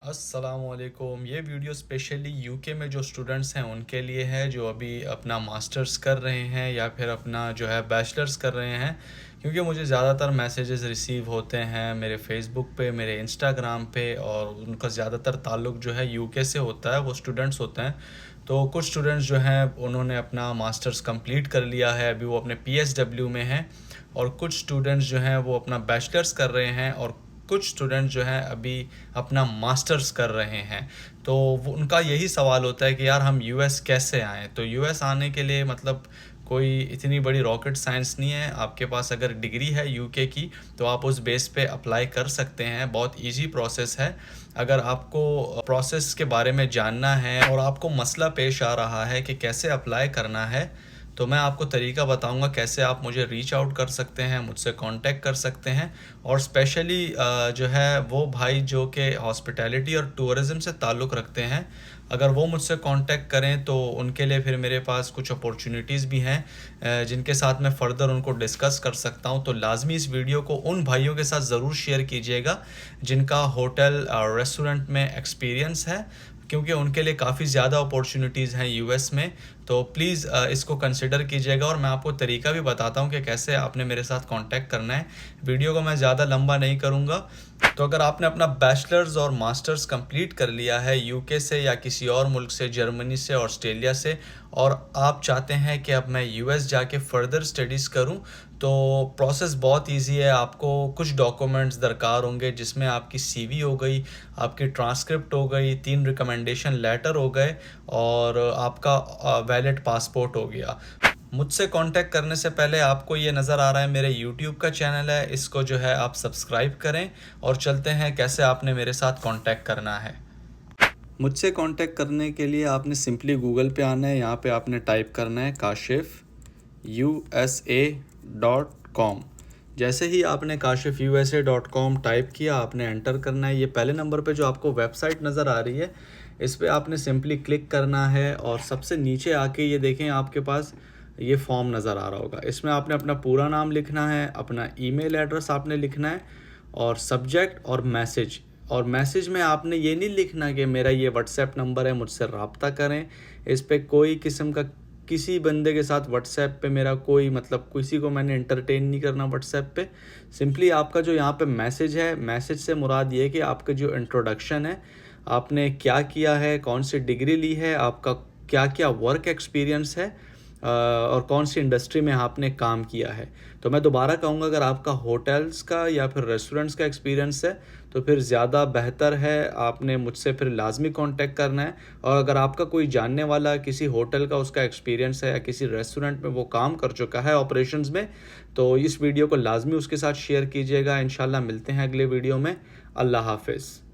अस्सलामुअलैकुम। ये video specially UK में जो स्टूडेंट्स हैं उनके लिए है, जो अभी अपना मास्टर्स कर रहे हैं या फिर अपना जो है बैचलर्स कर रहे हैं। क्योंकि मुझे ज़्यादातर मैसेजेस रिसीव होते हैं मेरे फेसबुक पे, मेरे इंस्टाग्राम पे, और उनका ज़्यादातर ताल्लुक़ जो है यूके से होता है, वो स्टूडेंट्स होते हैं। तो कुछ स्टूडेंट्स जो हैं उन्होंने अपना मास्टर्स कंप्लीट कर लिया है, अभी वो अपने पीएसडब्ल्यू में हैं। और कुछ स्टूडेंट्स जो हैं वो अपना बैचलर्स कर रहे हैं, और कुछ स्टूडेंट जो हैं अभी अपना मास्टर्स कर रहे हैं। तो वो उनका यही सवाल होता है कि यार हम यूएस कैसे आएँ। तो यूएस आने के लिए मतलब कोई इतनी बड़ी रॉकेट साइंस नहीं है। आपके पास अगर डिग्री है यूके की तो आप उस बेस पे अप्लाई कर सकते हैं। बहुत इजी प्रोसेस है। अगर आपको प्रोसेस के बारे में जानना है और आपको मसला पेश आ रहा है कि कैसे अप्लाई करना है, तो मैं आपको तरीका बताऊंगा कैसे आप मुझे रीच आउट कर सकते हैं, मुझसे कांटेक्ट कर सकते हैं। और स्पेशली जो है वो भाई जो कि हॉस्पिटैलिटी और टूरिज़्म से ताल्लुक़ रखते हैं, अगर वो मुझसे कांटेक्ट करें तो उनके लिए फिर मेरे पास कुछ अपॉर्चुनिटीज़ भी हैं जिनके साथ मैं फ़र्दर उनको डिस्कस कर सकता हूं। तो लाजमी इस वीडियो को उन भाइयों के साथ ज़रूर शेयर कीजिएगा जिनका होटल और रेस्टोरेंट में एक्सपीरियंस है, क्योंकि उनके लिए काफ़ी ज़्यादा अपॉर्चुनिटीज़ हैं यूएस में। तो प्लीज़ इसको कंसिडर कीजिएगा, और मैं आपको तरीका भी बताता हूँ कि कैसे आपने मेरे साथ कांटेक्ट करना है। वीडियो को मैं ज़्यादा लंबा नहीं करूँगा। तो अगर आपने अपना बैचलर्स और मास्टर्स कंप्लीट कर लिया है यूके से या किसी और मुल्क से, जर्मनी से, ऑस्ट्रेलिया से, और आप चाहते हैं कि अब मैं यूएस जाके फ़र्दर स्टडीज़ करूं, तो प्रोसेस बहुत इजी है। आपको कुछ डॉक्यूमेंट्स दरकार होंगे, जिसमें आपकी सीवी हो गई, आपकी ट्रांसक्रिप्ट हो गई, 3 रिकमेंडेशन लेटर हो गए, और आपका वैलिड पासपोर्ट हो गया। मुझसे कांटेक्ट करने से पहले आपको ये नज़र आ रहा है मेरे यूट्यूब का चैनल है, इसको जो है आप सब्सक्राइब करें। और चलते हैं कैसे आपने मेरे साथ कांटेक्ट करना है। मुझसे कांटेक्ट करने के लिए आपने सिंपली गूगल पे आना है। यहाँ पे आपने टाइप करना है kashif.usa.com। जैसे ही आपने kashif.usa.com टाइप किया, आपने एंटर करना है। ये पहले नंबर पे जो आपको वेबसाइट नज़र आ रही है, इस पर आपने सिंपली क्लिक करना है, और सबसे नीचे आके ये देखें आपके पास ये फॉर्म नज़र आ रहा होगा। इसमें आपने अपना पूरा नाम लिखना है, अपना ईमेल एड्रेस आपने लिखना है, और सब्जेक्ट और मैसेज। और मैसेज में आपने ये नहीं लिखना कि मेरा ये व्हाट्सएप नंबर है, मुझसे रब्ता करें। इस पर कोई किस्म का किसी बंदे के साथ व्हाट्सएप पे मेरा कोई मतलब, किसी को मैंने एंटरटेन नहीं करना व्हाट्सएप पे। सिंपली आपका जो यहाँ पे मैसेज है, मैसेज से मुराद ये है कि आपका जो इंट्रोडक्शन है, आपने क्या किया है, कौन सी डिग्री ली है, आपका क्या क्या वर्क एक्सपीरियंस है, और कौन सी इंडस्ट्री में आपने काम किया है। तो मैं दोबारा कहूँगा, अगर आपका होटल्स का या फिर रेस्टोरेंट्स का एक्सपीरियंस है तो फिर ज़्यादा बेहतर है, आपने मुझसे फिर लाजमी कांटेक्ट करना है। और अगर आपका कोई जानने वाला किसी होटल का उसका एक्सपीरियंस है, या किसी रेस्टोरेंट में वो काम कर चुका है ऑपरेशंस में, तो इस वीडियो को लाजमी उसके साथ शेयर कीजिएगा। इंशाल्लाह मिलते हैं अगले वीडियो में। अल्लाह हाफिज़।